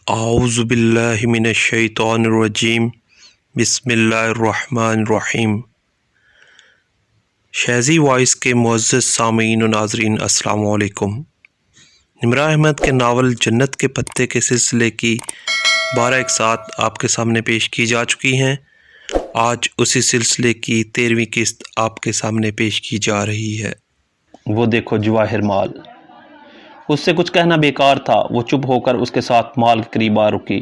اعوذ باللہ من الشیطان الرجیم بسم اللہ الرحمن الرحیم۔ شہزی وائس کے معزز سامعین و ناظرین السلام علیکم۔ نمرہ احمد کے ناول جنت کے پتے کے سلسلے کی 12 اقساط آپ کے سامنے پیش کی جا چکی ہیں۔ آج اسی سلسلے کی 13ویں قسط آپ کے سامنے پیش کی جا رہی ہے۔ وہ دیکھو جواہر مال۔ اس سے کچھ کہنا بیکار تھا، وہ چپ ہو کر اس کے ساتھ مال کے قریب آ رکی۔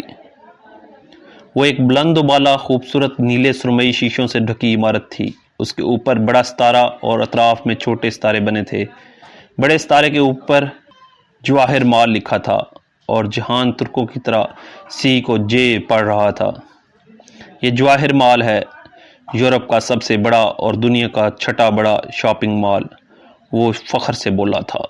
وہ ایک بلند و بالا خوبصورت نیلے سرمئی شیشوں سے ڈھکی عمارت تھی۔ اس کے اوپر بڑا ستارہ اور اطراف میں چھوٹے ستارے بنے تھے۔ بڑے ستارے کے اوپر جواہر مال لکھا تھا اور جہان ترکوں کی طرح سی کو جے پڑھ رہا تھا۔ یہ جواہر مال ہے، یورپ کا سب سے بڑا اور دنیا کا چھٹا بڑا شاپنگ مال، وہ فخر سے بولا تھا۔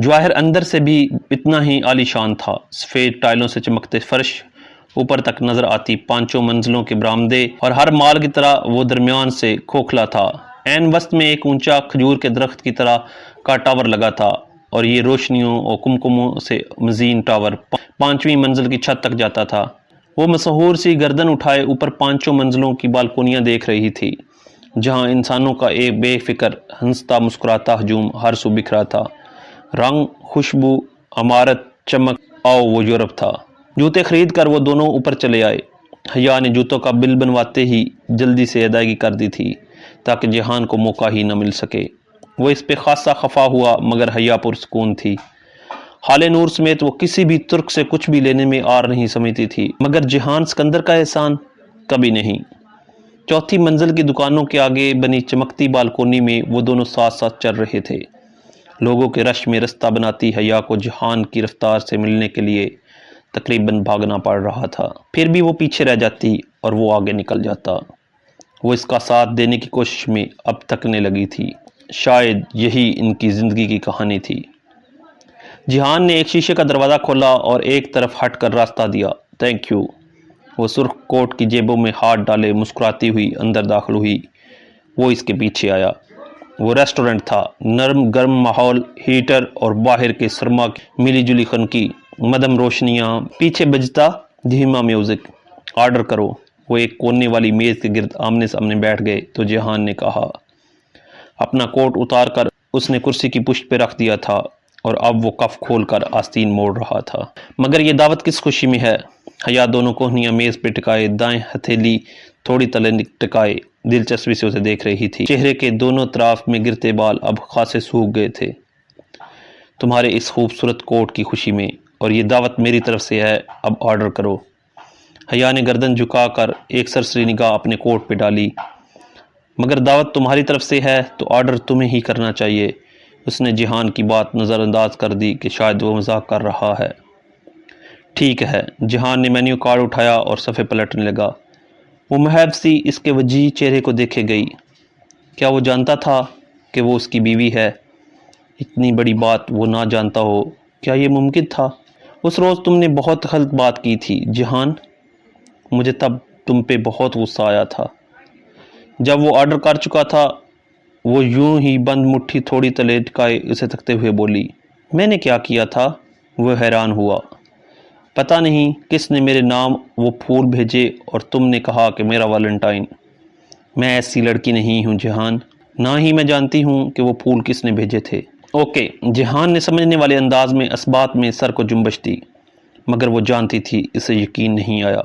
جواہر اندر سے بھی اتنا ہی عالی شان تھا۔ سفید ٹائلوں سے چمکتے فرش، اوپر تک نظر آتی 5 منزلوں کے برآمدے، اور ہر مال کی طرح وہ درمیان سے کھوکھلا تھا۔ عین وسط میں ایک اونچا کھجور کے درخت کی طرح کا ٹاور لگا تھا، اور یہ روشنیوں اور کمکموں سے مزین ٹاور 5ویں منزل کی چھت تک جاتا تھا۔ وہ مسحور سی گردن اٹھائے اوپر 5 منزلوں کی بالکونیاں دیکھ رہی تھی، جہاں انسانوں کا ایک بے فکر ہنستا مسکراتا ہجوم ہر سو بکھرا تھا۔ رنگ، خوشبو، عمارت، چمک، وہ یورپ تھا۔ جوتے خرید کر وہ دونوں اوپر چلے آئے۔ حیا نے جوتوں کا بل بنواتے ہی جلدی سے ادائیگی کر دی تھی تاکہ جہان کو موقع ہی نہ مل سکے۔ وہ اس پہ خاصا خفا ہوا، مگر حیا پرسکون تھی۔ حال نور سمیت وہ کسی بھی ترک سے کچھ بھی لینے میں آر نہیں سمجھتی تھی، مگر جہان سکندر کا احسان کبھی نہیں۔ 4تھی منزل کی دکانوں کے آگے بنی چمکتی بالکونی میں وہ دونوں ساتھ ساتھ چل رہے تھے۔ لوگوں کے رش میں رستہ بناتی حیا کو جہان کی رفتار سے ملنے کے لیے تقریباً بھاگنا پڑ رہا تھا۔ پھر بھی وہ پیچھے رہ جاتی اور وہ آگے نکل جاتا۔ وہ اس کا ساتھ دینے کی کوشش میں اب تکنے لگی تھی۔ شاید یہی ان کی زندگی کی کہانی تھی۔ جہان نے ایک شیشے کا دروازہ کھولا اور ایک طرف ہٹ کر راستہ دیا۔ Thank you. وہ سرخ کوٹ کی جیبوں میں ہاتھ ڈالے مسکراتی ہوئی اندر داخل ہوئی۔ وہ اس کے پیچھے آیا۔ وہ ریسٹورنٹ تھا، نرم گرم ماحول، ہیٹر اور باہر کے سرما کی ملی جلی خنکی مدھم روشنیاں، پیچھے بجتا دھیما میوزک۔ آرڈر کرو۔ وہ ایک کونے والی میز کے گرد آمنے سامنے بیٹھ گئے تو جہان نے کہا۔ اپنا کوٹ اتار کر اس نے کرسی کی پشت پہ رکھ دیا تھا اور اب وہ کف کھول کر آستین موڑ رہا تھا۔ مگر یہ دعوت کس خوشی میں ہے؟ حیا دونوں کوہنیاں میز پہ ٹکائے، دائیں ہتھیلی تھوڑی تلے ٹکائے دلچسپی سے اسے دیکھ رہی تھی۔ چہرے کے دونوں طرف میں گرتے بال اب خاصے سوکھ گئے تھے۔ تمہارے اس خوبصورت کوٹ کی خوشی میں، اور یہ دعوت میری طرف سے ہے، اب آرڈر کرو۔ حیا نے گردن جھکا کر ایک سرسری نگاہ اپنے کوٹ پہ ڈالی۔ مگر دعوت تمہاری طرف سے ہے تو آرڈر تمہیں ہی کرنا چاہیے۔ اس نے جہان کی بات نظر انداز کر دی کہ شاید وہ مذاق کر رہا ہے۔ ٹھیک ہے۔ جہان نے مینیو کارڈ اٹھایا اور صفحے پلٹنے لگا۔ وہ محب سی اس کے وجیح چہرے کو دیکھے گئی۔ کیا وہ جانتا تھا کہ وہ اس کی بیوی ہے؟ اتنی بڑی بات وہ نہ جانتا ہو، کیا یہ ممکن تھا؟ اس روز تم نے بہت غلط بات کی تھی جہان، مجھے تب تم پہ بہت غصہ آیا تھا۔ جب وہ آرڈر کر چکا تھا، وہ یوں ہی بند مٹھی تھوڑی تلے ٹکائے اسے تکتے ہوئے بولی، میں نے کیا کیا تھا؟ وہ حیران ہوا۔ پتہ نہیں کس نے میرے نام وہ پھول بھیجے اور تم نے کہا کہ میرا ویلنٹائن۔ میں ایسی لڑکی نہیں ہوں جہان، نہ ہی میں جانتی ہوں کہ وہ پھول کس نے بھیجے تھے۔ اوکے، جہان نے سمجھنے والے انداز میں اس بات میں سر کو جنبش دی، مگر وہ جانتی تھی اسے یقین نہیں آیا۔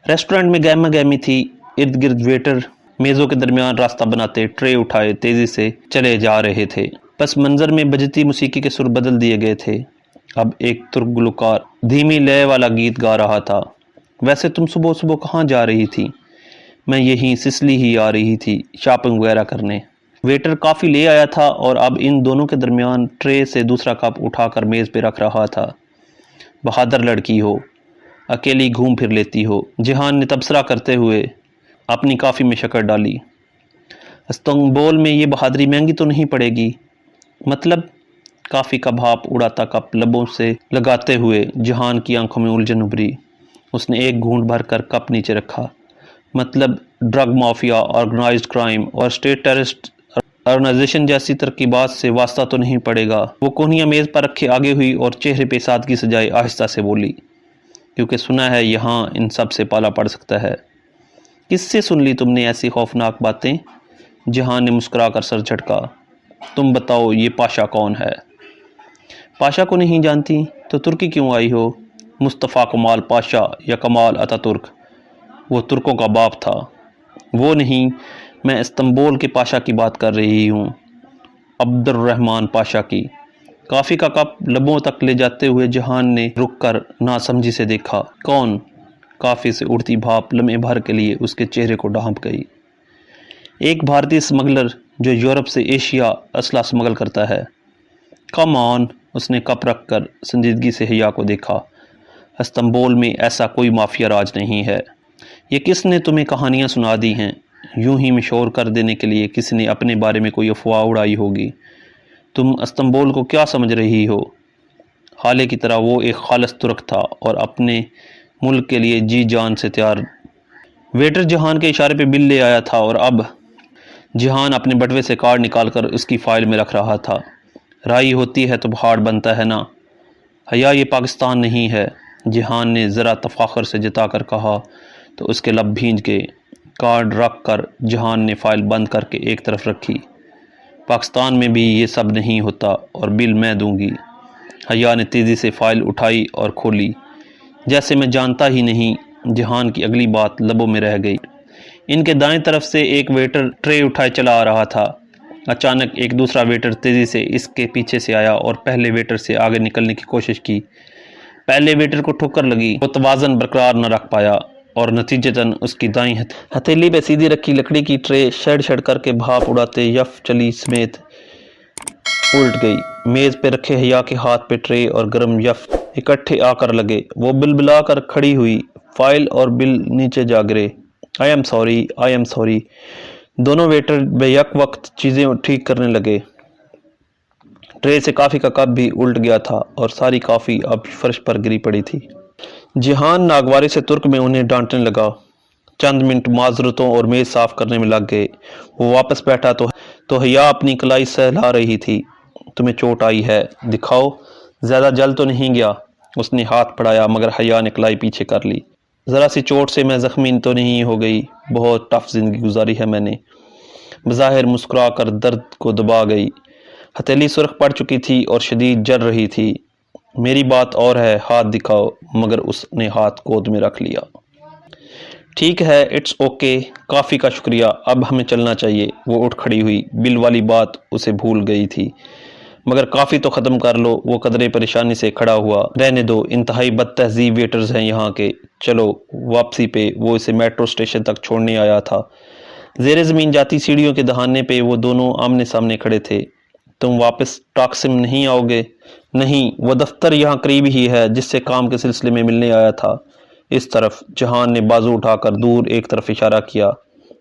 ریسٹورنٹ میں گہما گہمی تھی، ارد گرد ویٹر میزوں کے درمیان راستہ بناتے ٹرے اٹھائے تیزی سے چلے جا رہے تھے۔ پس منظر میں بجتی موسیقی کے سر بدل دیے گئے تھے۔ اب ایک ترک گلوکار دھیمی لے والا گیت گا رہا تھا۔ ویسے تم صبح صبح کہاں جا رہی تھی؟ میں یہیں سسلی ہی آ رہی تھی شاپنگ وغیرہ کرنے۔ ویٹر کافی لے آیا تھا اور اب ان دونوں کے درمیان ٹرے سے دوسرا کپ اٹھا کر میز پہ رکھ رہا تھا۔ بہادر لڑکی ہو، اکیلی گھوم پھر لیتی ہو، جہان نے تبصرہ کرتے ہوئے اپنی کافی میں شکر ڈالی۔ استنبول میں یہ بہادری مہنگی تو نہیں پڑے گی؟ مطلب؟ کافی کا بھاپ اڑاتا کپ لبوں سے لگاتے ہوئے جہان کی آنکھوں میں الجھن ابھری۔ اس نے ایک گھونٹ بھر کر کپ نیچے رکھا۔ مطلب ڈرگ مافیا، آرگنائزڈ کرائم اور اسٹیٹ ٹیررسٹ آرگنائزیشن جیسی ترکیبات سے واسطہ تو نہیں پڑے گا؟ وہ کونیاں میز پر رکھے آگے ہوئی اور چہرے پہ سادگی سجائے آہستہ سے بولی، کیونکہ سنا ہے یہاں ان سب سے پالا پڑ سکتا ہے۔ کس سے سن لی تم نے ایسی خوفناک باتیں؟ جہان نے مسکرا کر سر جھٹکا۔ تم بتاؤ یہ پاشا کون ہے؟ پاشا کو نہیں جانتی تو ترکی کیوں آئی ہو؟ مصطفیٰ کمال پاشا یا کمال اتا ترک، وہ ترکوں کا باپ تھا۔ وہ نہیں، میں استنبول کے پاشا کی بات کر رہی ہوں، عبد الرحمن پاشا کی۔ کافی کا کپ لبوں تک لے جاتے ہوئے جہان نے رک کر ناسمجھی سے دیکھا۔ کون؟ کافی سے اڑتی بھاپ لمحے بھر کے لیے اس کے چہرے کو ڈھانپ گئی۔ ایک بھارتی اسمگلر جو یورپ سے ایشیا اسلحہ اسمگل کرتا ہے۔ کم آن، اس نے کپ رکھ کر سنجیدگی سے حیا کو دیکھا۔ استنبول میں ایسا کوئی مافیا راج نہیں ہے۔ یہ کس نے تمہیں کہانیاں سنا دی ہیں؟ یوں ہی مشہور کر دینے کے لیے کسی نے اپنے بارے میں کوئی افواہ اڑائی ہوگی۔ تم استنبول کو کیا سمجھ رہی ہو؟ حالے کی طرح وہ ایک خالص ترک تھا اور اپنے ملک کے لیے جی جان سے تیار۔ ویٹر جہان کے اشارے پہ بل لے آیا تھا اور اب جہان اپنے بٹوے سے کارڈ نکال کر اس کی فائل میں رکھ رہا تھا۔ رائی ہوتی ہے تو پہاڑ بنتا ہے نا۔ حیا یہ پاکستان نہیں ہے، جہان نے ذرا تفاخر سے جتا کر کہا تو اس کے لب بھیج گئے۔ کارڈ رکھ کر جہان نے فائل بند کر کے ایک طرف رکھی۔ پاکستان میں بھی یہ سب نہیں ہوتا اور بل میں دوں گی۔ حیا نے تیزی سے فائل اٹھائی اور کھولی۔ جیسے میں جانتا ہی نہیں، جہان کی اگلی بات لبوں میں رہ گئی۔ ان کے دائیں طرف سے ایک ویٹر ٹرے اٹھائے چلا آ رہا تھا۔ اچانک ایک دوسرا ویٹر تیزی سے اس کے پیچھے سے آیا اور پہلے ویٹر سے آگے نکلنے کی کوشش کی۔ پہلے ویٹر کو ٹھکر لگی، وہ توازن برقرار نہ رکھ پایا اور نتیجتاً اس کی دائیں ہتھیلی پہ سیدھی رکھی لکڑی کی ٹرے شڑ شڑ کر کے بھاپ اڑاتے یف چلی سمیت الٹ گئی۔ میز پہ رکھے حیا کے ہاتھ پہ ٹرے اور گرم یف اکٹھے آ کر لگے۔ وہ بلبلا کر کھڑی ہوئی، فائل اور بل نیچے جا گرے۔ I am sorry. دونوں ویٹر بے یک وقت چیزیں ٹھیک کرنے لگے۔ ٹرے سے کافی کا کپ بھی الٹ گیا تھا اور ساری کافی اب فرش پر گری پڑی تھی۔ جہان ناگوارے سے ترک میں انہیں ڈانٹنے لگا۔ چند منٹ معذرتوں اور میز صاف کرنے میں لگ گئے۔ وہ واپس بیٹھا تو حیا اپنی کلائی سہلا رہی تھی۔ تمہیں چوٹ آئی ہے، دکھاؤ۔ زیادہ جل تو نہیں گیا؟ اس نے ہاتھ بڑھایا مگر حیا نے کلائی پیچھے کر لی۔ ذرا سی چوٹ سے میں زخمی تو نہیں ہو گئی، بہت ٹف زندگی گزاری ہے میں نے، بظاہر مسکرا کر درد کو دبا گئی۔ ہتھیلی سرخ پڑ چکی تھی اور شدید جل رہی تھی۔ میری بات اور ہے، ہاتھ دکھاؤ، مگر اس نے ہاتھ گود میں رکھ لیا۔ ٹھیک ہے، اٹس اوکے، کافی کا شکریہ، اب ہمیں چلنا چاہیے۔ وہ اٹھ کھڑی ہوئی، بل والی بات اسے بھول گئی تھی۔ مگر کافی تو ختم کر لو۔ وہ قدرے پریشانی سے کھڑا ہوا۔ رہنے دو، انتہائی بد تہذیب ویٹرز ہیں یہاں کے۔ چلو۔ واپسی پہ وہ اسے میٹرو اسٹیشن تک چھوڑنے آیا تھا۔ زیر زمین جاتی سیڑھیوں کے دہانے پہ وہ دونوں آمنے سامنے کھڑے تھے۔ تم واپس ٹاکسم نہیں آؤ گے؟ نہیں، وہ دفتر یہاں قریب ہی ہے جس سے کام کے سلسلے میں ملنے آیا تھا۔ اس طرف۔ جہان نے بازو اٹھا کر دور ایک طرف اشارہ کیا۔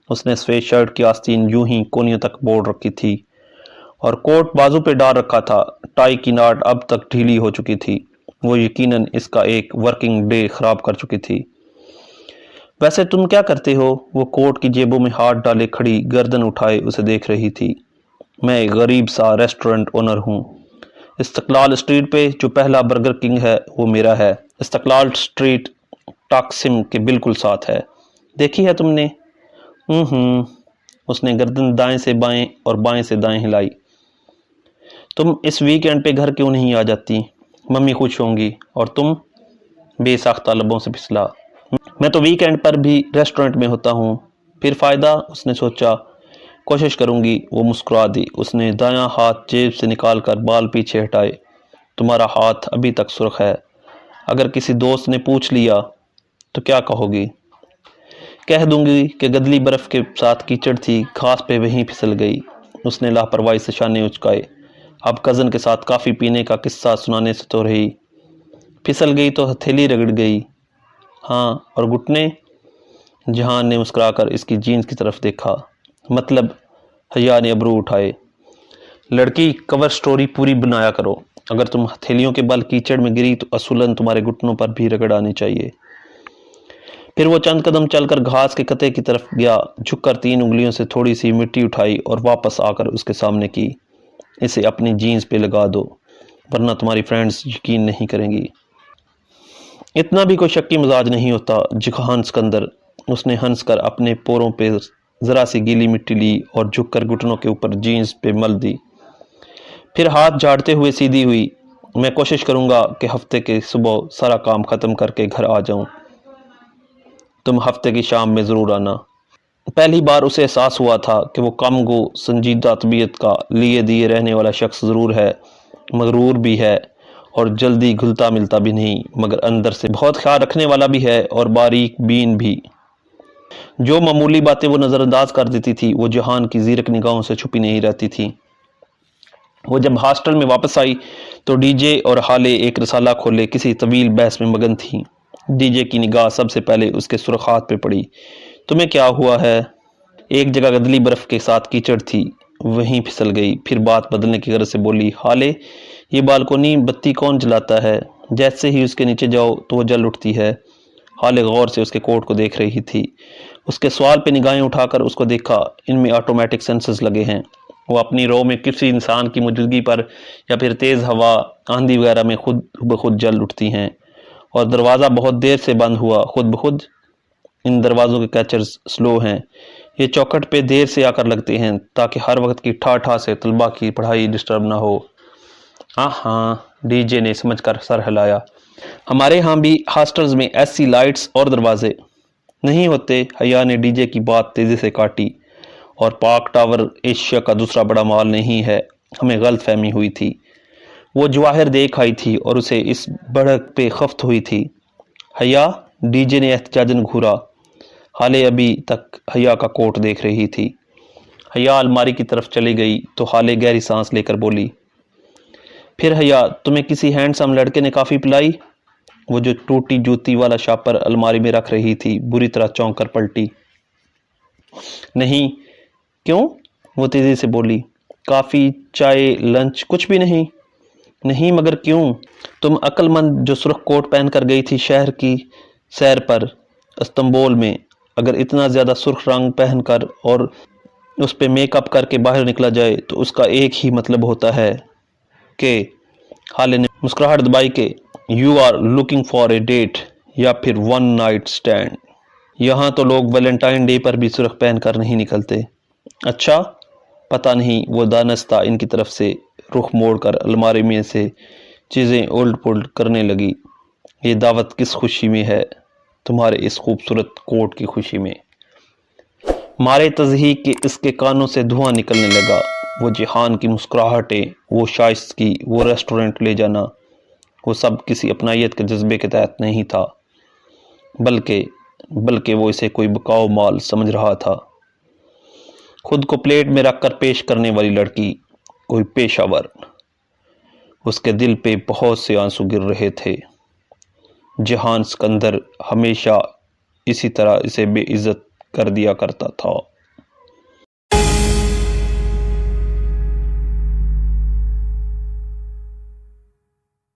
اس نے سفید شرٹ کی آستین یوں ہی کونیوں تک موڑ رکھی تھی اور کوٹ بازو پہ ڈال رکھا تھا۔ ٹائی کی ناٹ اب تک ڈھیلی ہو چکی تھی۔ وہ یقیناً اس کا ایک ورکنگ ڈے خراب کر چکی تھی۔ ویسے تم کیا کرتے ہو؟ وہ کوٹ کی جیبوں میں ہاتھ ڈالے کھڑی، گردن اٹھائے اسے دیکھ رہی تھی۔ میں ایک غریب سا ریسٹورنٹ اونر ہوں۔ استقلال اسٹریٹ پہ جو پہلا برگر کنگ ہے وہ میرا ہے۔ استقلال اسٹریٹ ٹاکسم کے بالکل ساتھ ہے۔ دیکھی ہے تم نے؟ اس نے گردن دائیں سے بائیں اور بائیں سے دائیں ہلائی۔ تم اس ویک اینڈ پہ گھر کیوں نہیں آ جاتی؟ ممی خوش ہوں گی۔ اور تم؟ بے ساختہ لبوں سے پھسلا۔ میں تو ویک اینڈ پر بھی ریسٹورنٹ میں ہوتا ہوں۔ پھر فائدہ؟ اس نے سوچا۔ کوشش کروں گی۔ وہ مسکرا دی۔ اس نے دایاں ہاتھ جیب سے نکال کر بال پیچھے ہٹائے۔ تمہارا ہاتھ ابھی تک سرخ ہے۔ اگر کسی دوست نے پوچھ لیا تو کیا کہو گی؟ کہہ دوں گی کہ گدلی برف کے ساتھ کیچڑ تھی، گھاس پہ وہیں پھسل گئی۔ اس نے لاپرواہی سے شانے اچکائے۔ اب کزن کے ساتھ کافی پینے کا قصہ سنانے سے تو رہی۔ پھسل گئی تو ہتھیلی رگڑ گئی۔ ہاں، اور گھٹنے؟ جہان نے مسکرا کر اس کی جینس کی طرف دیکھا۔ مطلب؟ حیا نے ابرو اٹھائے۔ لڑکی، کور سٹوری پوری بنایا کرو۔ اگر تم ہتھیلیوں کے بل کیچڑ میں گری تو اصولاً تمہارے گھٹنوں پر بھی رگڑ آنی چاہیے۔ پھر وہ چند قدم چل کر گھاس کے قطعے کی طرف گیا، جھک کر 3 انگلیوں سے تھوڑی سی مٹی اٹھائی اور واپس آ کر اس کے سامنے کی۔ اسے اپنی جینز پہ لگا دو ورنہ تمہاری فرینڈز یقین نہیں کریں گی۔ اتنا بھی کوئی شکی مزاج نہیں ہوتا جہان سکندر۔ اس نے ہنس کر اپنے پوروں پہ ذرا سی گیلی مٹی لی اور جھک کر گھٹنوں کے اوپر جینز پہ مل دی، پھر ہاتھ جھاڑتے ہوئے سیدھی ہوئی۔ میں کوشش کروں گا کہ ہفتے کے صبح سارا کام ختم کر کے گھر آ جاؤں، تم ہفتے کی شام میں ضرور آنا۔ پہلی بار اسے احساس ہوا تھا کہ وہ کم گو سنجیدہ طبیعت کا لیے دیے رہنے والا شخص ضرور ہے، مغرور بھی ہے اور جلدی گھلتا ملتا بھی نہیں، مگر اندر سے بہت خیال رکھنے والا بھی ہے اور باریک بین بھی۔ جو معمولی باتیں وہ نظر انداز کر دیتی تھی وہ جہان کی زیرک نگاہوں سے چھپی نہیں رہتی تھی۔ وہ جب ہاسٹل میں واپس آئی تو ڈی جے اور ہالے ایک رسالہ کھولے کسی طویل بحث میں مگن تھیں۔ ڈی جے کی نگاہ سب سے پہلے اس کے سرخ ہاتھ پہ پڑی۔ تمہیں کیا ہوا ہے؟ ایک جگہ گدلی برف کے ساتھ کیچڑ تھی، وہیں پھسل گئی، پھر بات بدلنے کی غرض سے بولی، ہالے یہ بالکونی بتی کون جلاتا ہے؟ جیسے ہی اس کے نیچے جاؤ تو وہ جل اٹھتی ہے۔ ہالے غور سے اس کے کوٹ کو دیکھ رہی تھی۔ اس کے سوال پہ نگاہیں اٹھا کر اس کو دیکھا۔ ان میں آٹومیٹک سینسرز لگے ہیں، وہ اپنی رو میں کسی انسان کی موجودگی پر یا پھر تیز ہوا، آندھی وغیرہ میں خود بخود جل اٹھتی ہیں۔ اور دروازہ بہت دیر سے بند ہوا، خود بخود؟ ان دروازوں کے کیچرز سلو ہیں، یہ چوکھٹ پہ دیر سے آ کر لگتے ہیں تاکہ ہر وقت کی ٹھا ٹھا سے طلباء کی پڑھائی ڈسٹرب نہ ہو۔ ہاں، ڈی جے نے سمجھ کر سر ہلایا۔ ہمارے ہاں بھی ہاسٹلز میں ایسی لائٹس اور دروازے نہیں ہوتے۔ حیا نے ڈی جے کی بات تیزی سے کاٹی۔ اور پاک ٹاور ایشیا کا دوسرا بڑا مال نہیں ہے، ہمیں غلط فہمی ہوئی تھی۔ وہ جواہر دیکھ آئی تھی اور اسے اس بڑھک پہ خفت ہوئی تھی۔ حیا، ڈی جے نے احتجاجاً گھورا۔ ہالے ابھی تک حیا کا کوٹ دیکھ رہی تھی۔ حیا الماری کی طرف چلی گئی تو ہالے گہری سانس لے کر بولی، پھر حیا تمہیں کسی ہینڈسم لڑکے نے کافی پلائی؟ وہ جو ٹوٹی جوتی والا شاپر الماری میں رکھ رہی تھی بری طرح چونک کر پلٹی۔ نہیں۔ کیوں؟ وہ تیزی سے بولی، کافی، چائے، لنچ کچھ بھی نہیں؟ نہیں مگر کیوں؟ تم عقل مند جو سرخ کوٹ پہن کر گئی تھی شہر کی سیر پر استنبول میں، اگر اتنا زیادہ سرخ رنگ پہن کر اور اس پہ میک اپ کر کے باہر نکلا جائے تو اس کا ایک ہی مطلب ہوتا ہے کہ ہالے نے مسکراہٹ دبائی کہ you are looking for a date یا پھر ون نائٹ سٹینڈ۔ یہاں تو لوگ ویلنٹائن ڈے پر بھی سرخ پہن کر نہیں نکلتے۔ اچھا، پتہ نہیں۔ وہ دانستہ ان کی طرف سے رخ موڑ کر الماری میں سے چیزیں الٹ پلٹ کرنے لگی۔ یہ دعوت کس خوشی میں ہے؟ تمہارے اس خوبصورت کوٹ کی خوشی میں۔ مارے تضحیک کے اس کے کانوں سے دھواں نکلنے لگا۔ وہ جہان کی مسکراہٹیں، وہ شائستگی، وہ ریسٹورنٹ لے جانا، وہ سب کسی اپنائیت کے جذبے کے تحت نہیں تھا، بلکہ وہ اسے کوئی بکاؤ مال سمجھ رہا تھا۔ خود کو پلیٹ میں رکھ کر پیش کرنے والی لڑکی، کوئی پیشہ ور۔ اس کے دل پہ بہت سے آنسو گر رہے تھے۔ جہان سکندر ہمیشہ اسی طرح اسے بے عزت کر دیا کرتا تھا۔